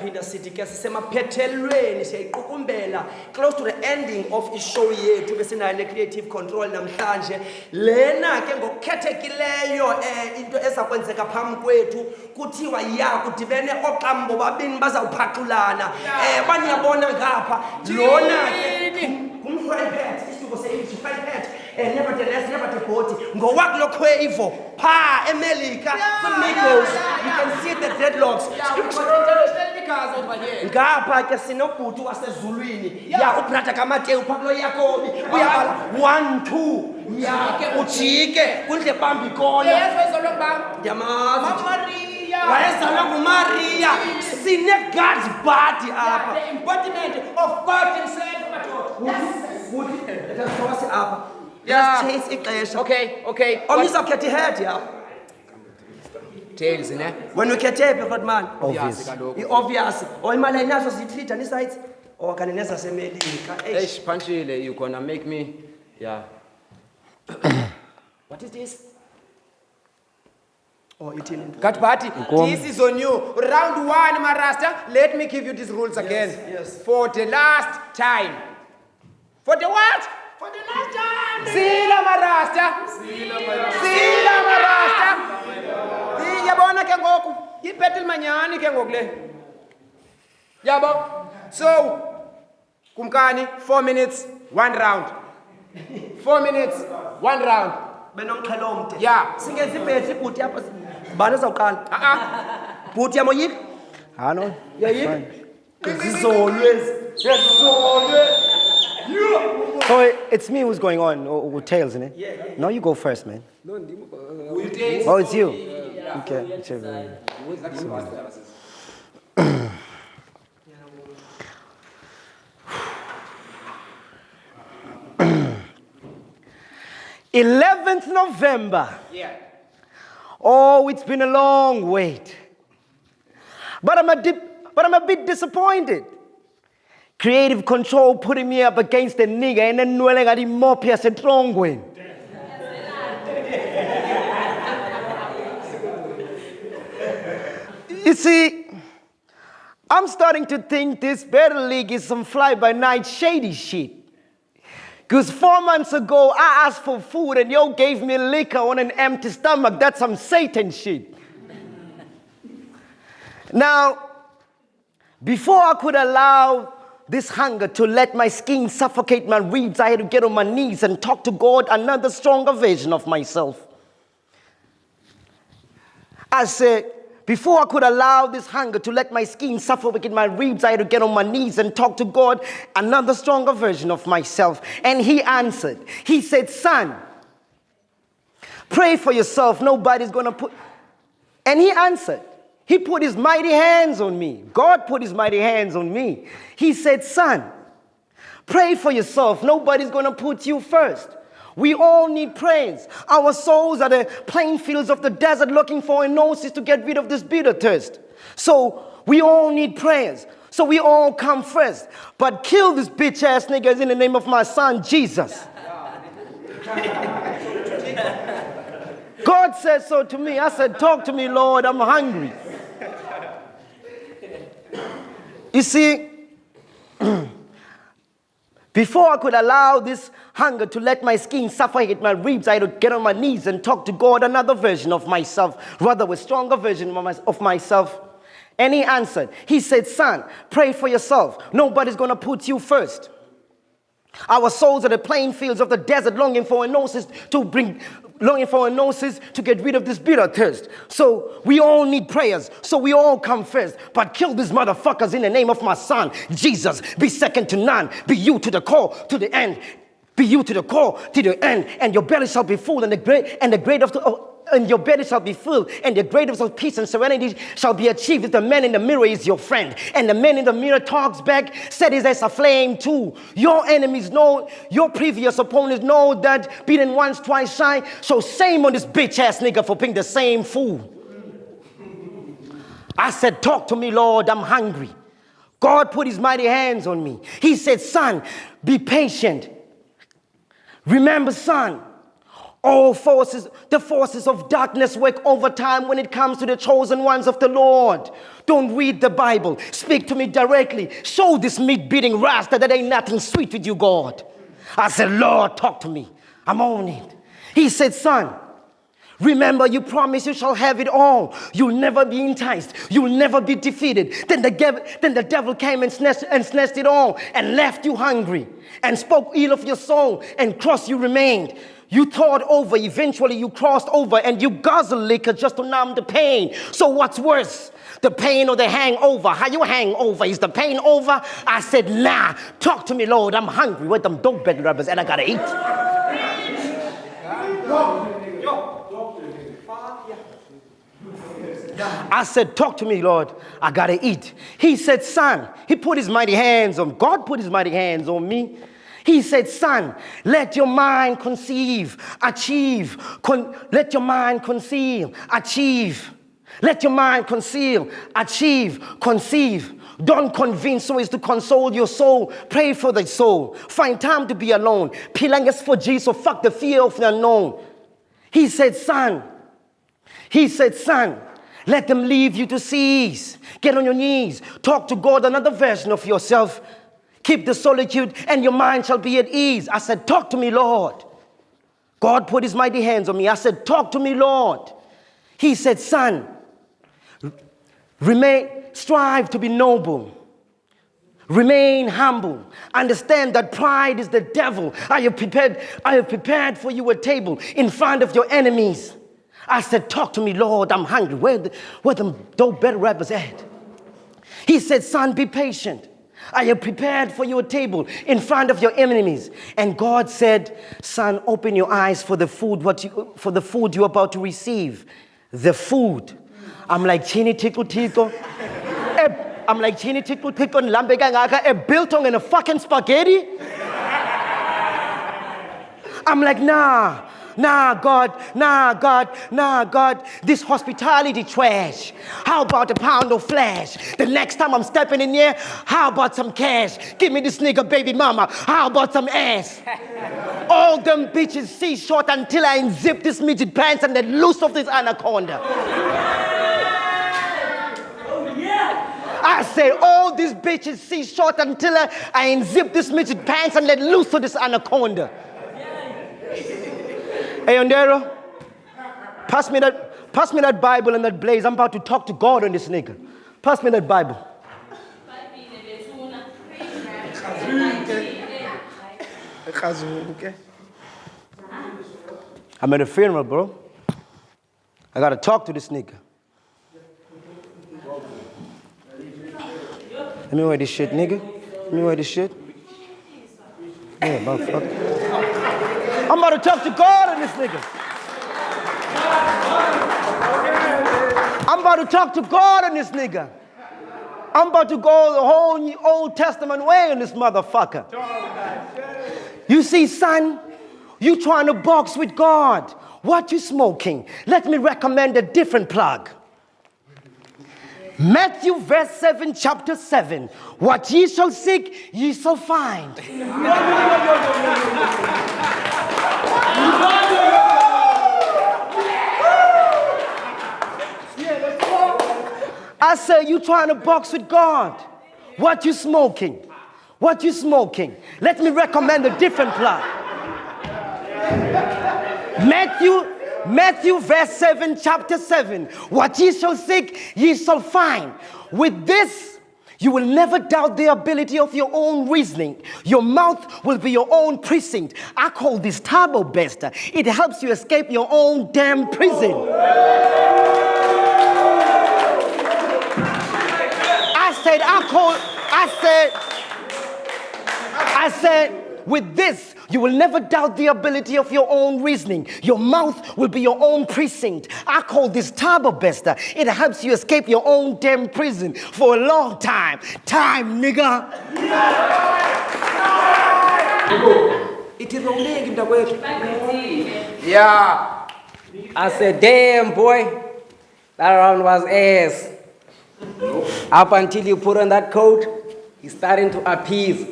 siyaphinda sithi ke sisemaphethelweni siyayiqukumbela close to the ending of ishow yethu besinayo ne-creative control namhlanje lena ke ngokukhethekileyo into ezakwenzeka phambi kwethu kuthiwa kudibene oqambo babini bazawuphaqulana baniyabona ngapha lona ke ngumfrayipet isituko se-English frayipet nevertheless nevertheless ngowakulo Gqeberha pha eMelika kwi-Migos you can see the dreadlocks ngapha ke sinobhuti wasezulwini ubrata kaMateyu pha kulo Yakobi uyabala 1 2 ujike kundle bambi ikona ndiyamazi wayezalwa nguMaria sine-Godbody apha the embodiment of God himself. Let's chase ixesha. Okay. Omizawukhetha ihead yapha. Tails, ne? When we kethe phe man. Obvious. Obvious. Imali ayinazo zitreat ni sites or kanene zaseMelika. Eish Panchile, you gonna make me What is this? Godbody, this is on you. Round 1, Marasta. Let me give you these rules again. Yes. For the last time. For the what? For the last time. Sila Marasta. Sila Marasta. Yabona ke ngoku. Ipetel manyani ke ngoku le. Yabo. So, kumkani 4 minutes, 1 round. 4 minutes, 1 round. Benomxhelo omde. Singenza ibhethi ibhuti apha. Bani uzawuqala? Bhuti yamoyika? No. Yayika? Zizolwe. So it's me who's going on, or Tails, isn't it? Yeah. No, you go first, man. No, oh, it's you. Yeah. Okay, whichever. 11th November. Oh, it's been a long wait. But I'm a bit disappointed. Creative Control putting me up against a nigga and then nweleng at him more as a strong win. You see, I'm starting to think this Battle League is some fly-by-night shady shit. Because 4 months ago, I asked for food and yo gave me liquor on an empty stomach. That's some Satan shit. Now, before I could allow this hunger to let my skin suffocate my ribs, I had to get on my knees and talk to God, another stronger version of myself. I said, before I could allow this hunger to let my skin suffocate my ribs, I had to get on my knees and talk to God, another stronger version of myself. And he answered. He said, son, pray for yourself. Nobody's going to put... And he answered. He put his mighty hands on me. God put his mighty hands on me. He said, son, pray for yourself. Nobody's going to put you first. We all need prayers. Our souls are the plain fields of the desert looking for an oasis to get rid of this bitter thirst. So we all need prayers. So we all come first. But kill these bitch-ass niggas in the name of my son, Jesus. God said so to me. I said, talk to me, Lord. I'm hungry. You see, before I could allow this hunger to let my skin suffocate my ribs, I had to get on my knees and talk to God, another version of myself, rather a stronger version of myself. And he answered. He said, son, pray for yourself. Nobody's going to put you first. Our souls are the plain fields of the desert longing for an oasis to get rid of this bitter thirst. So we all need prayers. So we all come first. But kill these motherfuckers in the name of my son, Jesus. Be second to none. Be you to the core, to the end. Be you to the core, to the end. And your belly shall be full, and your belly shall be filled, and the greatest of peace and serenity shall be achieved if the man in the mirror is your friend. And the man in the mirror talks back, said is as a flame too. Your enemies know, your previous opponents know that beating once, twice shy. So shame on this bitch-ass nigga for being the same fool. I said, talk to me, Lord, I'm hungry. God put his mighty hands on me. He said, son, be patient. Remember, son, All forces, the forces of darkness work overtime when it comes to the chosen ones of the Lord. Don't read the Bible. Speak to me directly. Show this meat-beating rasta that ain't nothing sweet with you, God. I said, Lord, talk to me. I'm on it. He said, son, remember you promised you shall have it all. You'll never be enticed. You'll never be defeated. Then the devil came and snatched it all and left you hungry and spoke ill of your soul, and cross you remained. You thought over, eventually you crossed over, and you guzzle liquor just to numb the pain. So what's worse, the pain or the hangover? How you hang over? Is the pain over? I said, nah, talk to me, Lord. I'm hungry with them dope Battlerappers and I gotta eat. I said, talk to me, Lord. I gotta eat. He said, son, he put his mighty hands on, God put his mighty hands on me. He said, son, let your mind conceive, achieve. Let your mind conceal, achieve. Let your mind conceal, achieve, conceive. Don't convince so as to console your soul. Pray for the soul. Find time to be alone. Pilangas for Jesus, fuck the fear of the unknown. He said, son, let them leave you to cease. Get on your knees. Talk to God, another version of yourself. Keep the solitude and your mind shall be at ease. I said, talk to me, Lord. God put his mighty hands on me. I said, talk to me, Lord. He said, son, strive to be noble. Remain humble. Understand that pride is the devil. I have prepared for you a table in front of your enemies. I said, talk to me, Lord. I'm hungry. Where them dope Battlerappers at? He said, son, be patient. I have prepared for you a table in front of your enemies. And God said, son, open your eyes for the food you're about to receive. The food. I'm like, chini tickle tickle. I'm like, chini tickle tickle and lambe gangaka, a biltong and a fucking spaghetti. I'm like, nah, God, this hospitality trash. How about a pound of flesh? The next time I'm stepping in here, how about some cash? Give me this nigga baby mama. How about some ass? All them bitches see short until I unzip this midget pants and then loose off this anaconda. I say, all these bitches see short until I unzip this midget pants and let loose of this anaconda. Hey, Ondero, pass me that Bible and that blaze. I'm about to talk to God on this nigga. Pass me that Bible. I'm at a funeral, bro. I gotta talk to this nigga. Let me wear this shit, nigga. Let me wear this shit. Yeah, motherfucker. I'm about to talk to God on this nigga. I'm about to talk to God on this nigga. I'm about to go the whole Old Testament way on this motherfucker. You see, son, you trying to box with God. What you smoking? Let me recommend a different plug. Matthew verse 7, chapter 7. What ye shall seek, ye shall find. I say, you trying to box with God. What you smoking? What you smoking? Let me recommend a different plug. Matthew verse 7, chapter 7. What ye shall seek, ye shall find. With this, you will never doubt the ability of your own reasoning. Your mouth will be your own precinct. I call this turbo bester. It helps you escape your own damn prison. I said, with this, you will never doubt the ability of your own reasoning. Your mouth will be your own precinct. I call this turbo bester. It helps you escape your own damn prison for a long time. Time, nigga. It is rolling in the way. Yeah. I said, damn, boy. That round was ass. Up until you put on that coat, he's starting to appease.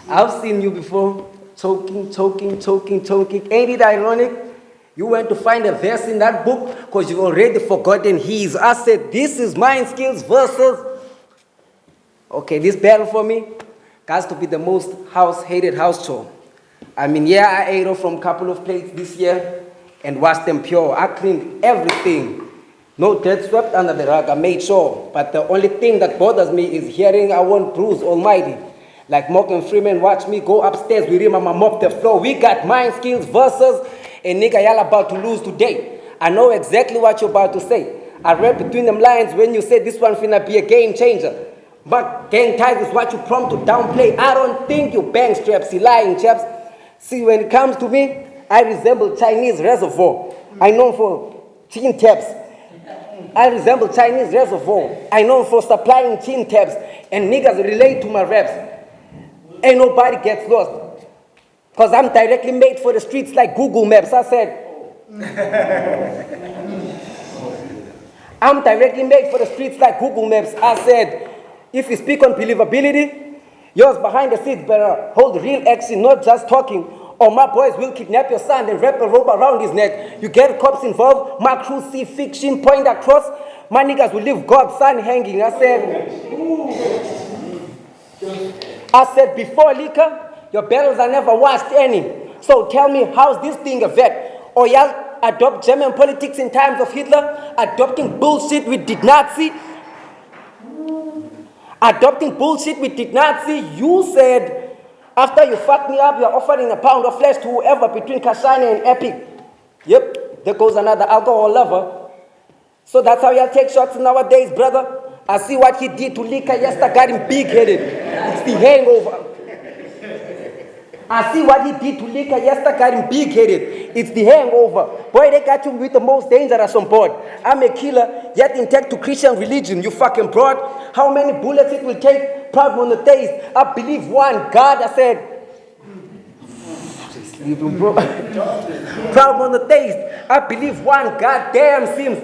I've seen you before, talking. Ain't it ironic? You went to find a verse in that book because you've already forgotten his. I said, this is Mindskillz versus. Okay, this battle for me has to be the most hated house chore. I mean, yeah, I ate off from a couple of plates this year and washed them pure. I cleaned everything. No dirt swept under the rug, I made sure. But the only thing that bothers me is hearing I want Bruce Almighty. Like Morgan Freeman, watch me go upstairs with him, I'ma mop the floor. We got Mindskillz versus a nigga y'all about to lose today. I know exactly what you're about to say. I read between them lines when you said this one finna be a game changer. But gang ties is what you prompt to downplay. I don't think you bang straps, you lying chaps. See, when it comes to me, I resemble Chinese reservoir. I know for chin taps. I resemble Chinese reservoir. I know for supplying chin taps. And niggas relate to my raps. Ain't nobody gets lost. Because I'm directly made for the streets like Google Maps. I said, I'm directly made for the streets like Google Maps. I said, if you speak on believability, yours behind the scenes better hold real action, not just talking. Or my boys will kidnap your son and wrap a rope around his neck. You get cops involved, my crew see fiction, point across. My niggas will leave God's son hanging. I said, before liquor, your battles I never watched any. So tell me, how's this thing a vet? Or y'all adopt German politics in times of Hitler? Adopting bullshit we did not see? Adopting bullshit we did not see? You said, after you fucked me up, you're offering a pound of flesh to whoever between Kashani and Epic. Yep, there goes another alcohol lover. So that's how y'all take shots nowadays, brother. I see what he did to liquor yesterday, got him big-headed. It's the hangover. I see what he did to liquor yesterday, got him big-headed. It's the hangover. Boy, they got you with the most dangerous on board. I'm a killer, yet intact to Christian religion, you fucking broad. How many bullets it will take? Proud monotheist. I believe one God. I said, proud monotheist. I believe one goddamn Sims.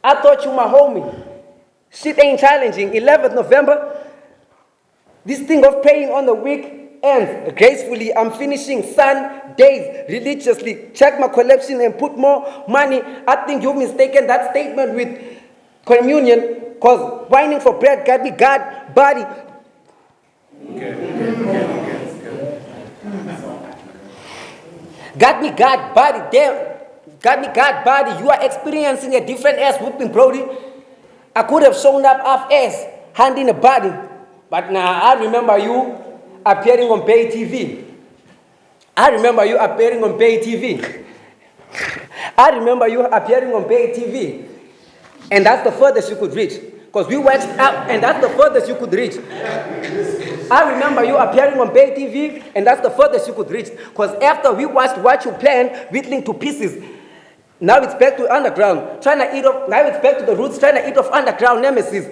I thought you my homie. Shit ain't challenging. 11th November. This thing of praying on the week ends gracefully. I'm finishing Sundays religiously. Check my collection and put more money. I think you've mistaken that statement with communion. Because whining for bread got me Godbody. Got me Godbody. Damn. Got me Godbody. You are experiencing a different ass whooping, Brody. I could have shown up half ass, hand in a body. But nah, I remember you appearing on Bay TV. I remember you appearing on Bay TV. I remember you appearing on Bay TV. And that's the furthest you could reach. Because we watched up, and that's the furthest you could reach. I remember you appearing on Bay TV, and that's the furthest you could reach. Because after we watched what you planned, whittling to pieces, now it's back to underground, trying to eat off, now it's back to the roots, trying to eat off underground nemesis.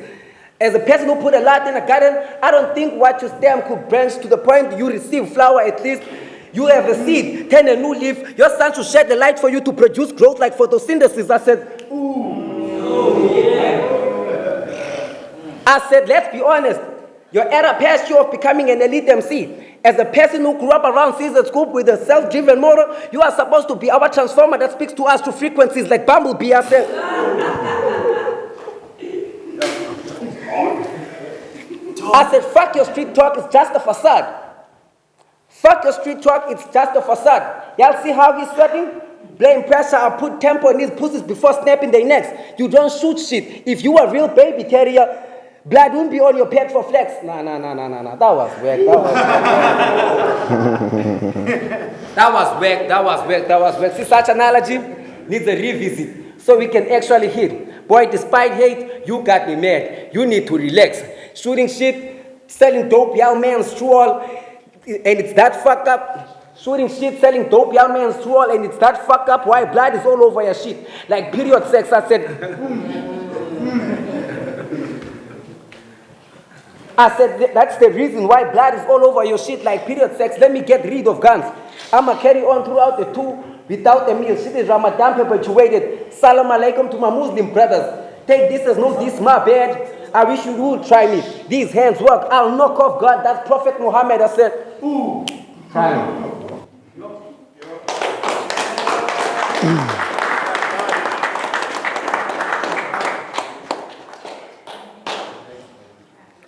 As a person who put a lot in a garden, I don't think what you stem could branch to the point you receive flower at least. You have a seed, turn a new leaf, your sun should shed the light for you to produce growth like photosynthesis. I said, I said, let's be honest. Your era passed you of becoming an elite MC. As a person who grew up around Caesar Scoop with a self-driven motor, you are supposed to be our transformer that speaks to us through frequencies like Bumblebee. I said, fuck your street talk, it's just a facade. Fuck your street talk, it's just a facade. Y'all see how he's sweating? Blame pressure, I put tempo in these pussies before snapping their necks. You don't shoot shit. If you a real baby terrier, blood won't be on your pet for flex. Nah. That was whack. That was whack. See, such analogy needs a revisit so we can actually hit. Boy, despite hate, you got me mad. You need to relax. Shooting shit, selling dope, young man's stroll, and it's that fucked up. Shooting shit, selling dope, young man's stroll, and it's that fucked up why blood is all over your shit. Like period sex, I said. I said, that's the reason why blood is all over your shit like period sex. Let me get rid of guns. I'ma carry on throughout the two without a meal. Shit is Ramadan perpetuated. Salam alaikum to my Muslim brothers. Take this as no this my bad. I wish you would try me. These hands work. I'll knock off God. That's Prophet Muhammad. I said, ooh. Time.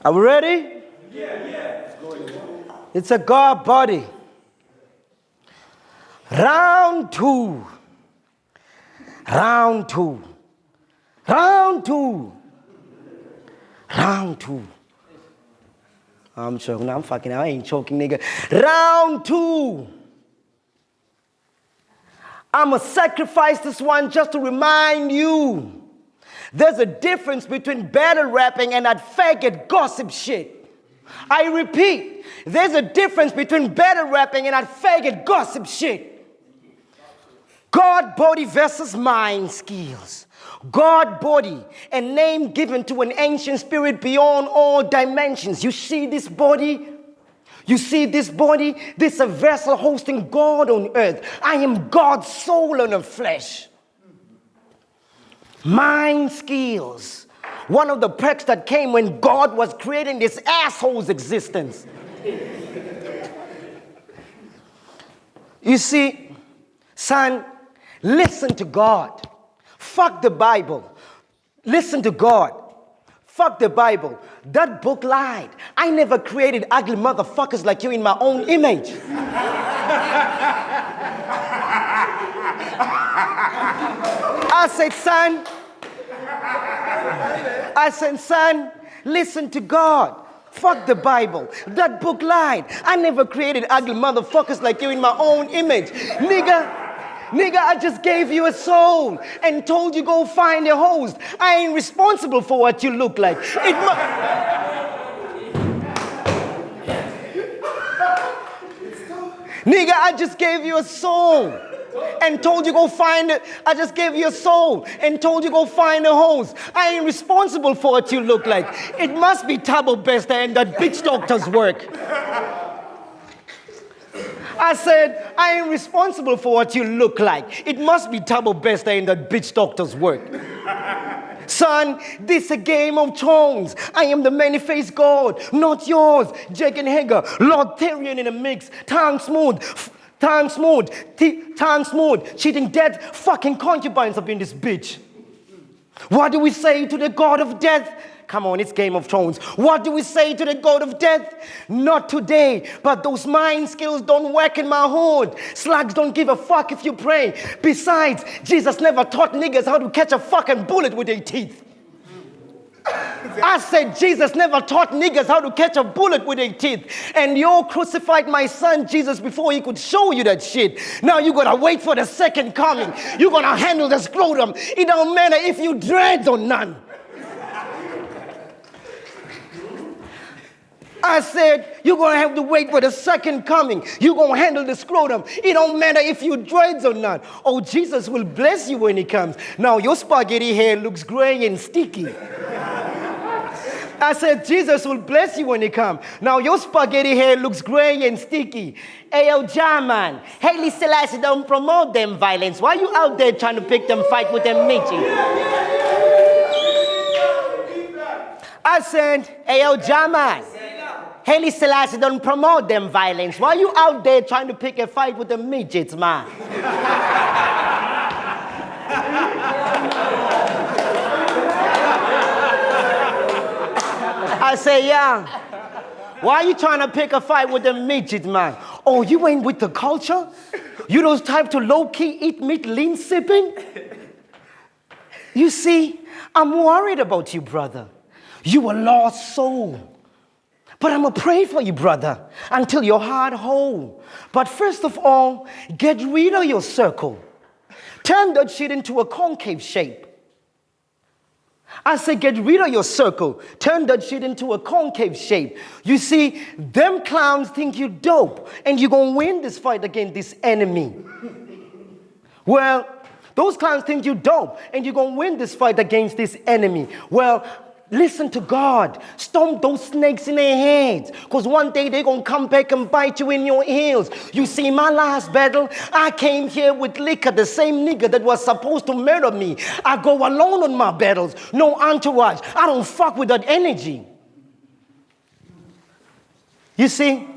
Are we ready? It's a Godbody. Round two. Round two. Round two. Round two. I'm choking. I'm fucking. I ain't choking, nigga. Round two. I'ma sacrifice this one just to remind you. There's a difference between battle rapping and that faggot gossip shit. I repeat, there's a difference between battle rapping and that faggot gossip shit. Godbody versus Mindskillz. Godbody, a name given to an ancient spirit beyond all dimensions. You see this body? You see this body? This is a vessel hosting God on earth. I am God's soul on the flesh. Mindskillz. One of the perks that came when God was creating this asshole's existence. You see, son, listen to God. Fuck the Bible. Listen to God. Fuck the Bible. That book lied. I never created ugly motherfuckers like you in my own image. I said, son, listen to God. Fuck the Bible. That book lied. I never created ugly motherfuckers like you in my own image. Nigga, I just gave you a soul and told you go find a host. I ain't responsible for what you look like. Nigga, I just gave you a soul and told you go find it. I just gave you a soul and told you go find a host. I ain't responsible for what you look like. It must be Tabo Bester and that bitch doctor's work. I said, I ain't responsible for what you look like. It must be Tabo Bester and that bitch doctor's work. Son, this is a game of thrones. I am the many-faced God, not yours. Gqeberha, Lord Tyrion in a mix. Tongue smooth, cheating dead fucking concubines up in this bitch. What do we say to the God of death? Come on, it's Game of Thrones. What do we say to the God of death? Not today, but those Mindskillz don't work in my hood. Slugs don't give a fuck if you pray. Besides, Jesus never taught niggas how to catch a fucking bullet with their teeth. I said Jesus never taught niggas how to catch a bullet with their teeth. And you crucified my son Jesus before he could show you that shit. Now you gotta wait for the second coming. You're gonna handle the scrotum. It don't matter if you dreads or none. I said, you're going to have to wait for the second coming. You're going to handle the scrotum. It don't matter if you dreads or not. Oh, Jesus will bless you when he comes. Now, your spaghetti hair looks gray and sticky. I said, Jesus will bless you when he comes. Now, your spaghetti hair looks gray and sticky. Ayo, German, Haile Selassie don't promote them violence. Why you out there trying to pick them fight with them meeting? I said, Ayo, German, Haile Selassie don't promote them violence. Why you out there trying to pick a fight with the midgets, man? I say, yeah. Why you trying to pick a fight with the midgets, man? Oh, you ain't with the culture? You those type to low-key eat meat lean sipping? You see, I'm worried about you, brother. You a lost soul. But I'm going to pray for you, brother, until your heart whole. But first of all, get rid of your circle. Turn that shit into a concave shape. I say get rid of your circle. Turn that shit into a concave shape. You see, them clowns think you dope, and you're going to win this fight against this enemy. Well, those clowns think you dope, and you're going to win this fight against this enemy. Well, listen to God. Stomp those snakes in their heads. Because one day they're going to come back and bite you in your heels. You see, my last battle, I came here with liquor, the same nigga that was supposed to murder me. I go alone on my battles. No entourage. I don't fuck with that energy. You see?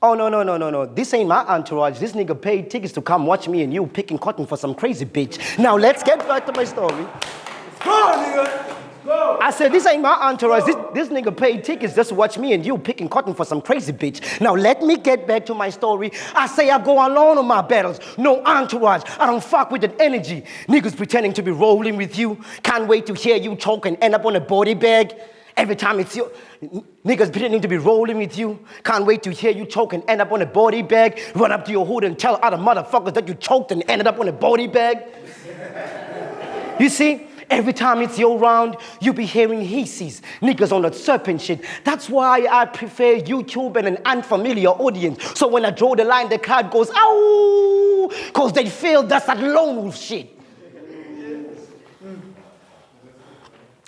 Oh, no. This ain't my entourage. This nigga paid tickets to come watch me and you picking cotton for some crazy bitch. Now, let's get back to my story. Go, nigga. Go. I said, this ain't my entourage. This nigga paid tickets just to watch me and you picking cotton for some crazy bitch. Now, let me get back to my story. I say I go alone on my battles. No entourage. I don't fuck with that energy. Niggas pretending to be rolling with you. Can't wait to hear you choke and end up on a body bag. Every time it's you. Niggas pretending to be rolling with you. Can't wait to hear you choke and end up on a body bag. Run up to your hood and tell other motherfuckers that you choked and ended up on a body bag. You see? Every time it's your round, you be hearing hisses, niggas on that serpent shit. That's why I prefer YouTube and an unfamiliar audience. So when I draw the line, the crowd goes, ow, because they feel that's that lone wolf shit.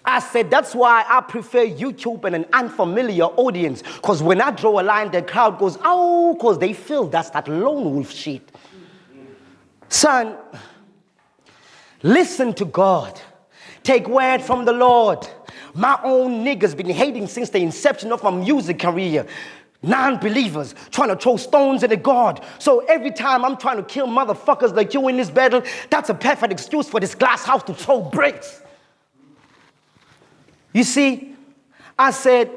I said, that's why I prefer YouTube and an unfamiliar audience. Because when I draw a line, the crowd goes, ow, because they feel that's that lone wolf shit. Son, listen to God. Take word from the Lord. My own niggas been hating since the inception of my music career. Non-believers trying to throw stones at the God. So every time I'm trying to kill motherfuckers like you in this battle, that's a perfect excuse for this glass house to throw bricks. You see, I said,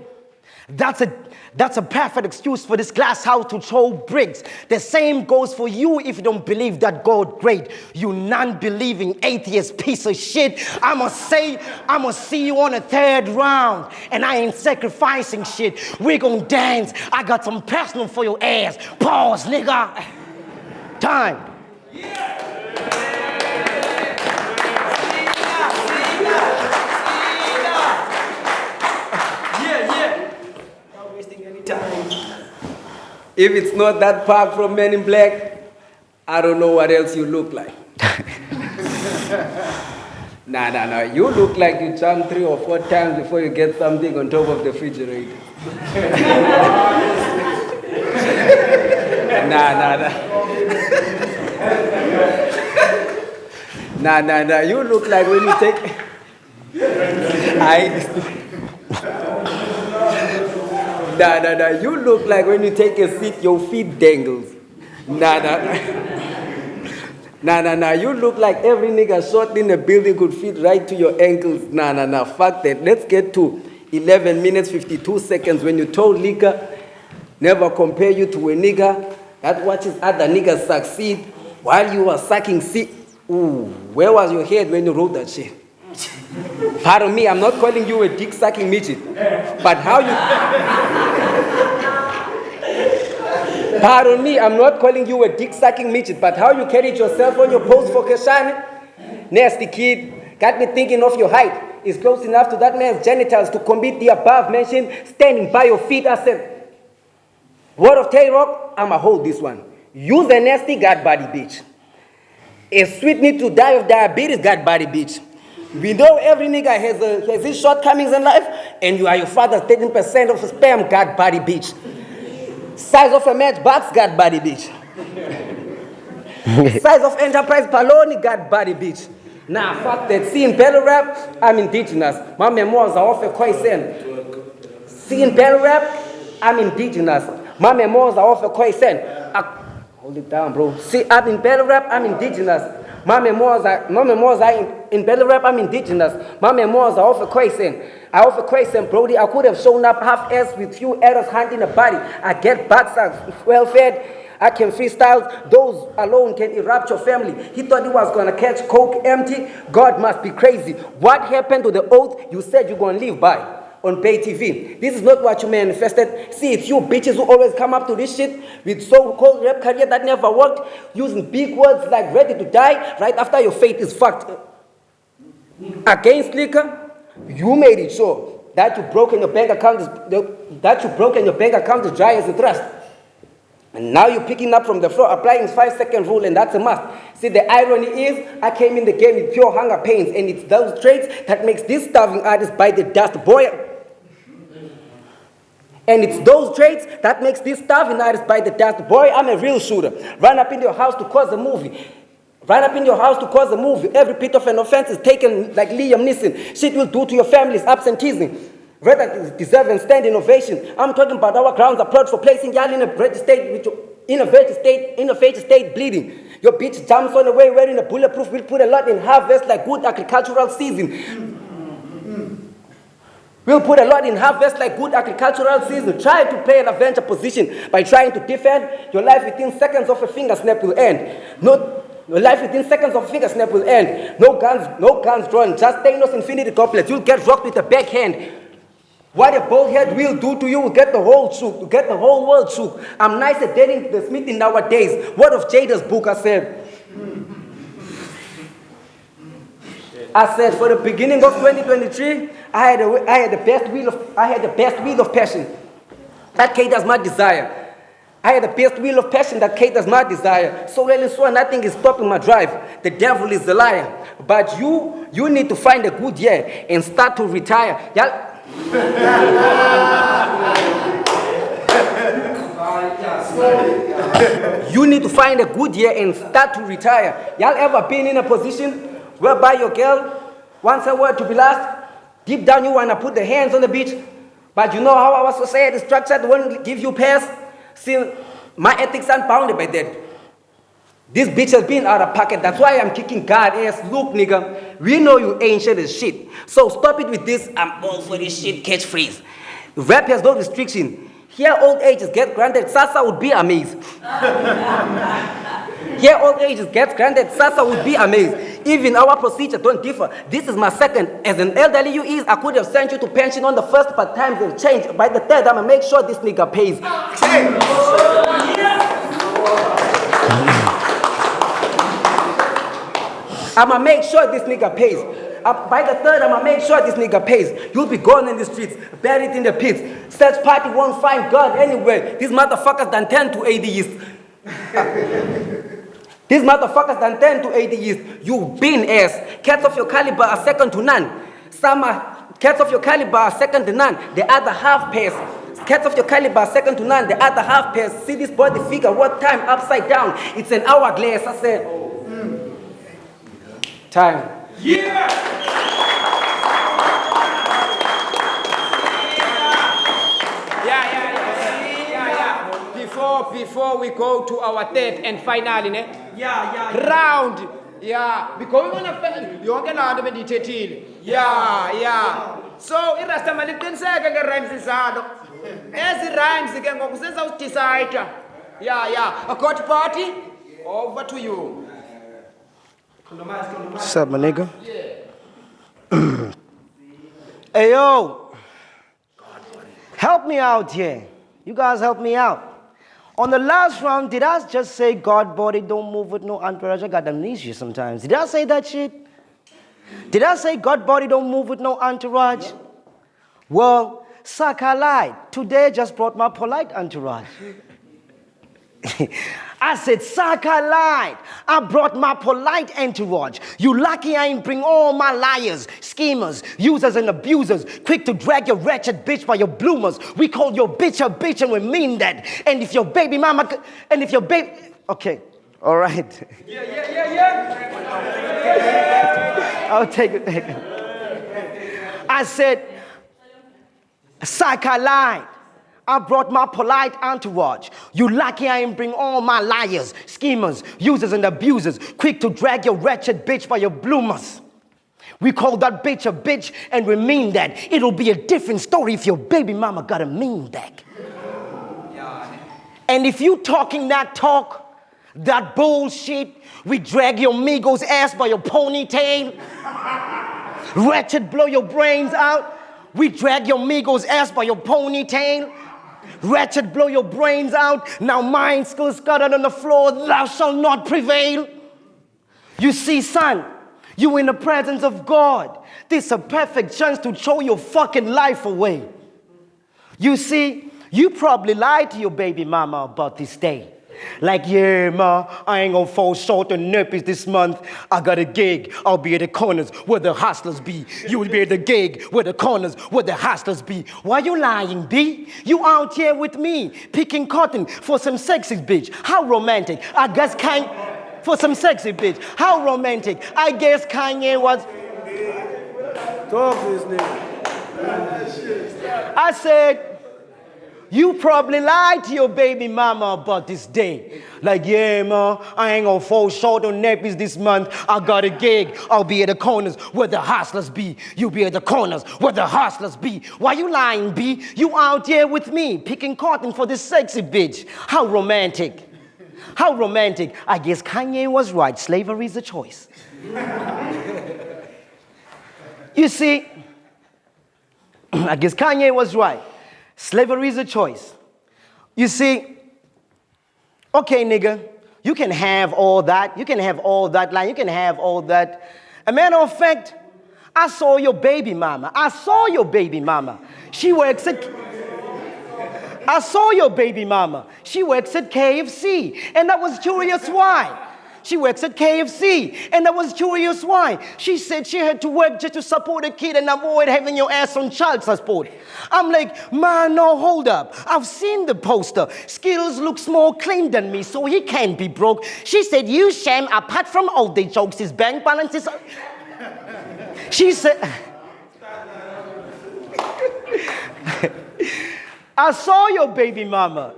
that's a perfect excuse for this glass house to throw bricks. The same goes for you if you don't believe that God great. You non-believing atheist piece of shit. I'ma see you on the third round. And I ain't sacrificing shit. We gon' dance. I got some personal for your ass. Pause, nigga. Time. If it's not that park from Men in Black, I don't know what else you look like. Nah. You look like you jumped 3 or 4 times before you get something on top of the refrigerator. Nah. You look like when you take... Nah. You look like when you take a seat, your feet dangles. Nah. You look like every nigga shot in the building could fit right to your ankles. Nah. Fuck that. Let's get to 11 minutes, 52 seconds. When you told Lika, never compare you to a nigga that watches other niggas succeed while you were sucking seat. Ooh, where was your head when you wrote that shit? Pardon me, I'm not calling you a dick-sucking midget, but how you... Pardon me, I'm not calling you a dick-sucking midget, but how you carried yourself on your post for Keshani? Nasty kid, got me thinking of your height. Is close enough to that man's genitals to commit the above-mentioned standing by your feet. I said, word of Tay-Rock, I'ma hold this one. You the nasty Godbody bitch. A sweet need to die of diabetes Godbody bitch. We know every nigga has his shortcomings in life, and you are your father's 13% of spam, Godbody bitch. Size of a matchbox, Godbody bitch. Size of enterprise baloney, Godbody bitch. Nah, fuck that. See, in Battlerap, I'm indigenous. My memoirs are off a Khoisan. See, in Battlerap, I'm indigenous. My memoirs are off a Khoisan. Hold it down, bro. See, I'm in Battlerap, I'm indigenous. My memoirs are in Battlerap, I'm indigenous. My memoirs are off a Khoisan. I off a Khoisan, Brody. I could have shown up half-assed with few errors hunting a body. I get backs, I'm well-fed. I can freestyle. Those alone can erupt your family. He thought he was going to catch coke empty. God must be crazy. What happened to the oath you said you're going to live by on Pay TV? This is not what you manifested. See, it's you bitches who always come up to this shit with so-called rap career that never worked, using big words like ready to die right after your fate is fucked. Against liquor, you made it sure that you broke in your bank account is dry as a trust. And now you're picking up from the floor, applying 5-second rule, and that's a must. See, the irony is, I came in the game with pure hunger pains, and it's those traits that makes this starving artist bite the dust, boy. And it's those traits that makes this starving artist bite the dust, boy. I'm a real shooter. Run up in your house to cause a movie. Every bit of an offense is taken like Liam Neeson. Shit will do to your family's absenteeism. rather deserve and stand in ovation. I'm talking about our grounds applaud for placing y'all in a veggie state bleeding. Your bitch jumps on the way wearing a bulletproof. We'll put a lot in harvest like good agricultural season. We'll put a lot in harvest like good agricultural season. Try to play an adventure position by trying to defend. Your life within seconds of a finger snap will end. Your life within seconds of a finger snap will end. No guns drawn. Just Thanos infinity goblets. You'll get rocked with a backhand. What a bald head will do to you will get the whole shook. You get the whole world shook. I'm nice at dating the Smith in nowadays. What of Jada's book? I said, for the beginning of 2023, I had the best wheel of passion that caters my desire. I had the best wheel of passion that caters my desire. So really sure nothing is stopping my drive. The devil is a liar. But you need to find a good year and start to retire. You need to find a good year and start to retire. Y'all ever been in a position whereby your girl wants her word to be last? Deep down you want to put the hands on the beach, but you know how our society is structured, won't give you pass. See, my ethics aren't bounded by that. This bitch has been out of pocket. That's why I'm kicking God ass. Look, nigga, we know you ain't shit as shit. So stop it with this I'm all for this shit catchphrase. Rap has no restriction. Here old ages get granted, Sasa would be amazed. Here old ages get granted, Sasa would be amazed. Even our procedure don't differ. This is my second. As an elderly you is, I could have sent you to pension on the first, but times have changed. By the third, I'ma make sure this nigga pays. I'ma make sure this nigga pays. By the third, I'ma make sure this nigga pays. You'll be gone in the streets, buried in the pits. Search party won't find God anywhere. These motherfuckers done 10 to 80 years. These motherfuckers done 10 to 80 years. You been ass. Cats of your caliber are second to none. Some cats of your caliber are second to none. The other half pairs. Cats of your caliber are second to none. The other half pairs. See this body figure. What time? Upside down. It's an hourglass. I said. Time. Yeah! Before we go to our third and final round, because we want to yonke laa nto bendiyithethile. So irasta maliqiniseke nge-rhymes zalo. Ezi rhymes ke ngoku zizawudicide. Godbody, over to you. What's up, my nigga? Hey, yo. Help me out here. You guys help me out. On the last round, did I just say Godbody don't move with no entourage? I got amnesia sometimes. Did I say that shit? Did I say Godbody don't move with no entourage? Yeah. Well, suck, I lied. Today just brought my polite entourage. I said, suck, I lied. I brought my polite entourage. You lucky I ain't bring all my liars, schemers, users and abusers, quick to drag your wretched bitch by your bloomers. We call your bitch a bitch and we mean that. And if your baby mama, and if your baby, okay, all right. I'll take it back. I said, suck, I lied. I brought my polite entourage. You lucky I ain't bring all my liars, schemers, users and abusers, quick to drag your wretched bitch by your bloomers. We call that bitch a bitch and we mean that. It'll be a different story if your baby mama got a mean back. And if you talking that talk, that bullshit, we drag your Migos ass by your ponytail. Wretched blow your brains out. We drag your Migos ass by your ponytail. Wretched blow your brains out. Now Mindskillz scattered on the floor, thou shalt not prevail. You see, son, you in the presence of God. This is a perfect chance to throw your fucking life away. You see, you probably lied to your baby mama about this day. Like, yeah, ma, I ain't gonna fall short on nappies this month. I got a gig, I'll be at the corners where the hustlers be. You will be at the gig where the corners where the hustlers be. Why you lying, B? You out here with me, picking cotton for some sexy bitch. How romantic. I guess for some sexy bitch. How romantic. I guess Kanye was... Talk to this nigga. I said, you probably lied to your baby mama about this day. Like, yeah, ma, I ain't gonna fall short on nappies this month. I got a gig. I'll be at the corners where the hustlers be. You be at the corners where the hustlers be. Why you lying, B? You out here with me, picking cotton for this sexy bitch. How romantic. How romantic. I guess Kanye was right. Slavery is a choice. You see, I guess Kanye was right. Slavery is a choice. You see, okay, nigga, you can have all that. You can have all that line. You can have all that. A matter of fact, I saw your baby mama. I saw your baby mama. She works at... I saw your baby mama. She works at KFC. And I was curious why. She works at KFC. And I was curious why. She said she had to work just to support a kid and avoid having your ass on child support. I'm like, man, no, hold up. I've seen the poster. Skills looks more clean than me, so he can't be broke. She said, you shame, apart from all the jokes, his bank balance is... She said... I saw your baby mama.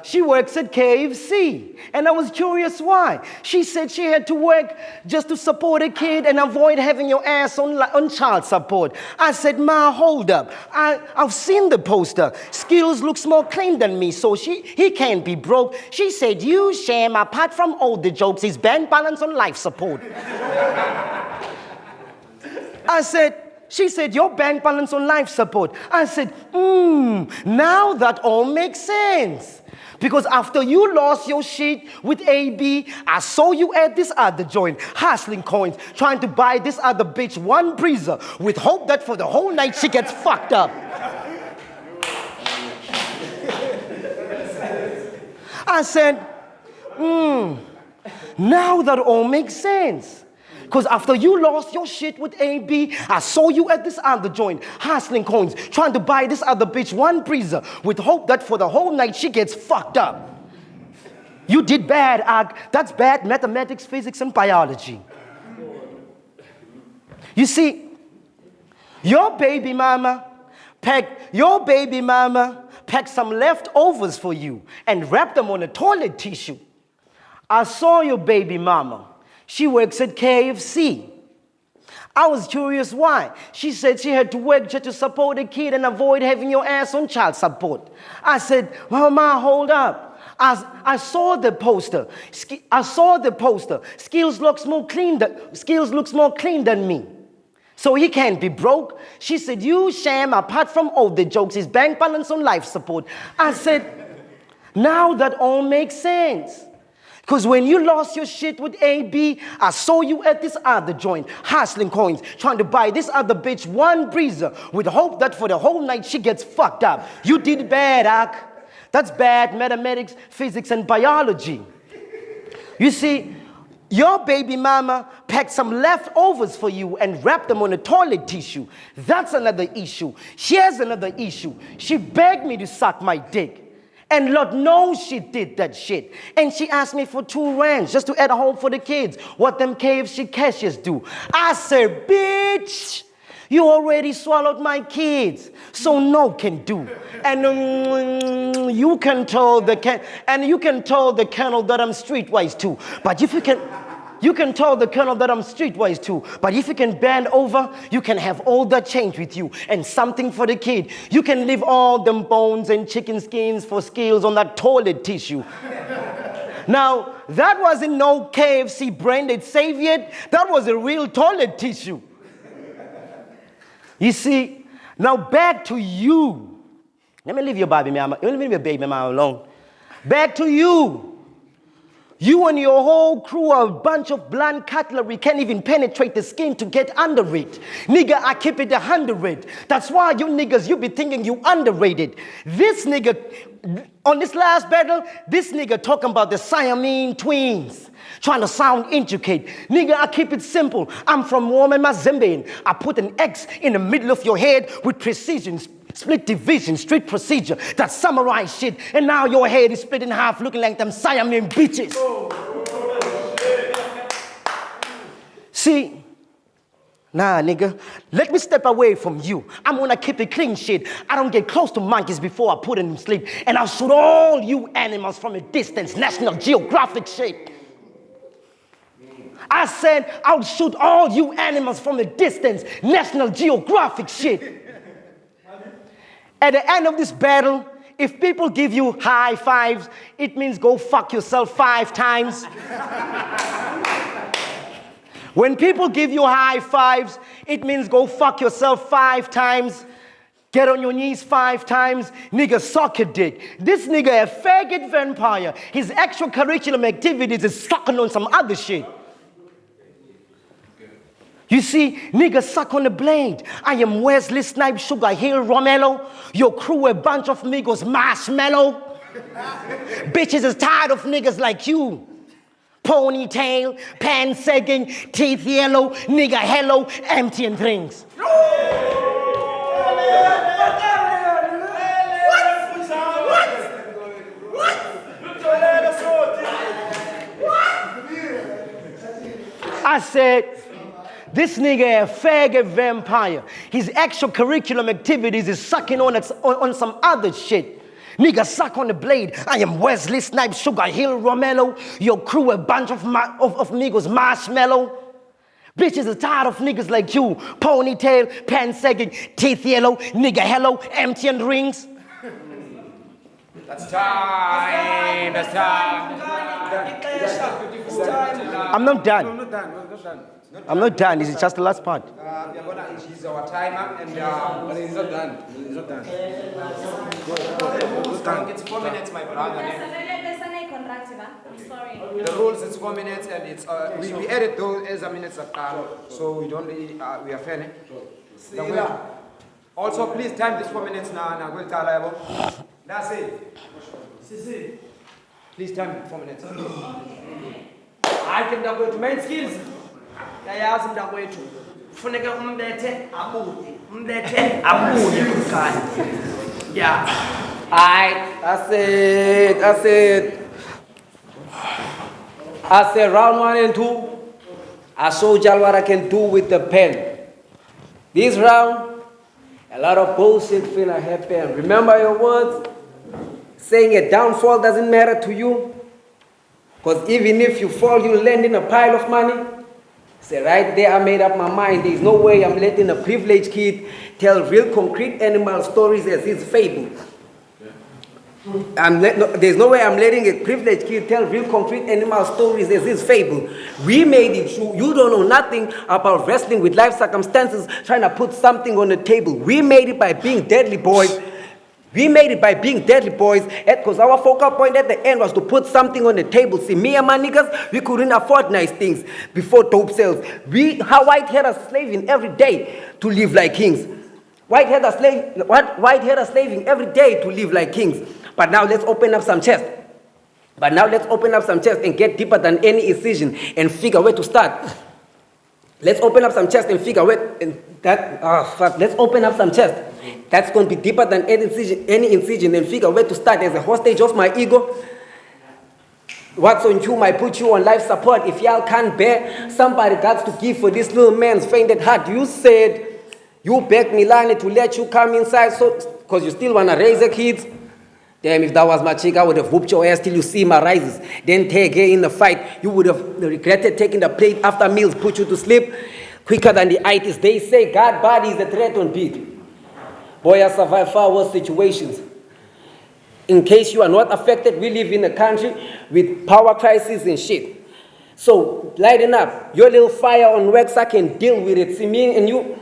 She works at KFC. And I was curious why. She said she had to work just to support a kid and avoid having your ass on child support. I said, ma, hold up. I've seen the poster. Skills looks more clean than me, so he can't be broke. She said, you shame, apart from all the jokes, his bank balance on life support. She said, your bank balance on life support. I said, now that all makes sense. Because after you lost your shit with AB, I saw you at this other joint, hustling coins, trying to buy this other bitch one breezer with hope that for the whole night she gets fucked up. I said, now that all makes sense. Because after you lost your shit with AB, I saw you at this other joint, hustling coins, trying to buy this other bitch one breezer with hope that for the whole night she gets fucked up. You did bad, Ag. That's bad mathematics, physics, and biology. You see, your baby mama packed some leftovers for you and wrapped them on a toilet tissue. I saw your baby mama. She works at KFC. I was curious why. She said she had to work just to support a kid and avoid having your ass on child support. I said, well, ma, hold up. I saw the poster. Skills looks more clean than me. So he can't be broke. She said, you sham, apart from all the jokes, his bank balance on life support. I said, now that all makes sense. Because when you lost your shit with AB, I saw you at this other joint, hustling coins, trying to buy this other bitch one breezer with hope that for the whole night she gets fucked up. You did bad, Ak. That's bad mathematics, physics, and biology. You see, your baby mama packed some leftovers for you and wrapped them on a toilet tissue. That's another issue. Here's another issue. She begged me to suck my dick. And Lord knows she did that shit. And she asked me for 2 rands just to add home for the kids. What them KFC cashiers do. I said, bitch, you already swallowed my kids. So no can do. And you can tell the colonel that I'm streetwise too. But if you can tell the colonel that I'm streetwise too. But if you can bend over, you can have all that change with you and something for the kid. You can leave all them bones and chicken skins for Skills on that toilet tissue. Now, that wasn't no KFC branded Savior. That was a real toilet tissue. You see, now back to you. Let me leave your baby mama. Let me leave your baby mama alone. Back to you. You and your whole crew are a bunch of blunt cutlery, can't even penetrate the skin to get under it. Nigga, I keep it 100. That's why you niggas, you be thinking you underrated. This nigga, on this last battle, this nigga talking about the Siamese twins, trying to sound intricate. Nigga, I keep it simple. I'm from Woman Mazembean. I put an X in the middle of your head with precision. Split division, street procedure, that samurai shit, and now your head is split in half looking like them Siamese bitches. See, Nah, nigga, let me step away from you. I'm gonna keep it clean shit. I don't get close to monkeys before I put them to sleep. And I'll shoot all you animals from a distance. National Geographic shit. I said I'll shoot all you animals from a distance. National Geographic shit. At the end of this battle, if people give you high fives, it means go fuck yourself 5 times. When people give you high fives, it means go fuck yourself 5 times. Get on your knees 5 times. Nigga, suck a dick. This nigga a faggot vampire. His extracurricular activities is sucking on some other shit. You see, nigga suck on the blade. I am Wesley Snipes, Sugar Hill Romello. Your crew a bunch of niggas marshmallow. Bitches is tired of niggas like you. Ponytail, pants sagging, teeth yellow, nigga hello, empty and things. I said, this nigga a faggot vampire. His extracurricular activities is sucking on some other shit. Nigga suck on the blade. I am Wesley Snipes, Sugar Hill Romello. Your crew a bunch of niggas marshmallow. Bitches are tired of niggas like you. Ponytail, pants sagging, teeth yellow, nigga hello, empty and rings. That's time. That's time. I'm not done. I'm not done. This is just the last part. We are going to increase our timer and but it's not done. It's not done. It's 4 minutes, my brother. I'm sorry. The rules is 4 minutes and it's we edit those as a minutes of time, so we don't really we are fair. Also, please time this 4 minutes now. Now go to that's it. Please time 4 minutes. I can go to Mindskillz. Yayazi mntakwethu kufuneka umbethe abuye kukhanya. Yeah. I said round 1 and 2. I showed y'all what I can do with the pen. This round, a lot of bullshit finna happen. Remember your words? Saying a downfall doesn't matter to you. Because even if you fall, you land in a pile of money. So right there, I made up my mind. There's no way I'm letting a privileged kid tell real concrete animal stories as his fable. There's no way I'm letting a privileged kid tell real concrete animal stories as his fable. We made it true. You don't know nothing about wrestling with life circumstances, trying to put something on the table. We made it by being deadly boys. We made it by being deadly boys, because our focal point at the end was to put something on the table. See, me and my niggas, we couldn't afford nice things before dope sales. How white had us slaving every day to live like kings. White had us slaving every day to live like kings. But now let's open up some chest. And get deeper than any incision and figure where to start. Let's open up some chest and figure where Let's open up some chest. That's going to be deeper than any incision and figure where to start as a hostage of my ego. What's on you might put you on life support. If y'all can't bear, somebody got to give for this little man's fainted heart. You said you begged Milani to let you come inside because you still want to raise the kids. Damn, if that was my chick, I would have whooped your ass till you see my rises. Then take her in the fight. You would have regretted taking the plate after meals, put you to sleep quicker than the itis. They say Godbody is a threat on beat. Boy, I survive far worse situations. In case you are not affected, we live in a country with power crisis and shit. So, lighten up. Your little fire on wax, I can deal with it. See me and you.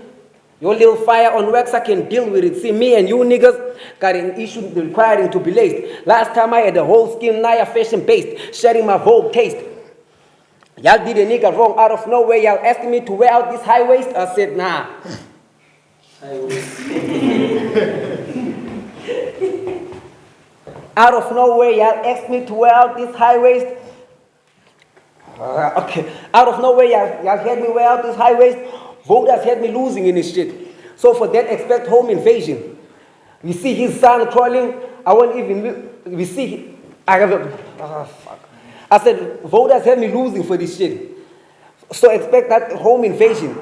Your little fire on wax, I can deal with it. See me and you niggas got an issue requiring to be laced. Last time I had a whole skin Naya fashion based, sharing my Vogue taste. Y'all did a nigga wrong out of nowhere. Y'all asking me to wear out this high waist. I said, nah. Out of nowhere, y'all asked me to wear out this high waist. Okay. Out of nowhere, y'all had me wear out this high waist. Voters had me losing in this shit. So for that, expect home invasion. We see his son crawling. I won't even. We see. Fuck. I said voters had me losing for this shit. So expect that home invasion.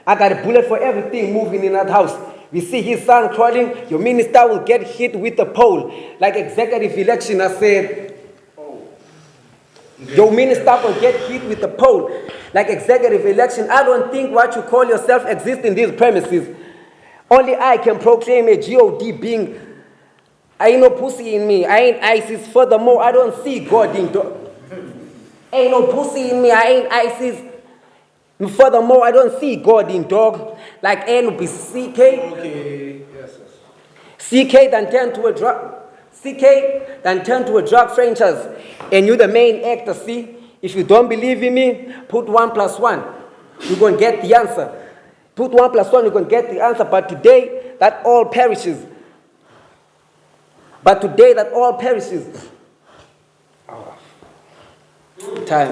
I got a bullet for everything moving in that house. We see his son crawling, your minister will get hit with a pole. Like executive election, I said, your minister will get hit with a pole. Like executive election, I don't think what you call yourself exists in these premises. Only I can proclaim a God being. I ain't no pussy in me. I ain't ISIS. Furthermore, I don't see God in dog. Ain't no pussy in me. I ain't ISIS. Furthermore, I don't see God in dog. Like N be CK. Okay, yes. CK then turn to a drug. CK then turn to a drug franchise. And you the main actor, see? If you don't believe in me, put 1 + 1. You're going to get the answer. Put 1 + 1, you're going to get the answer. But today, that all perishes. Time.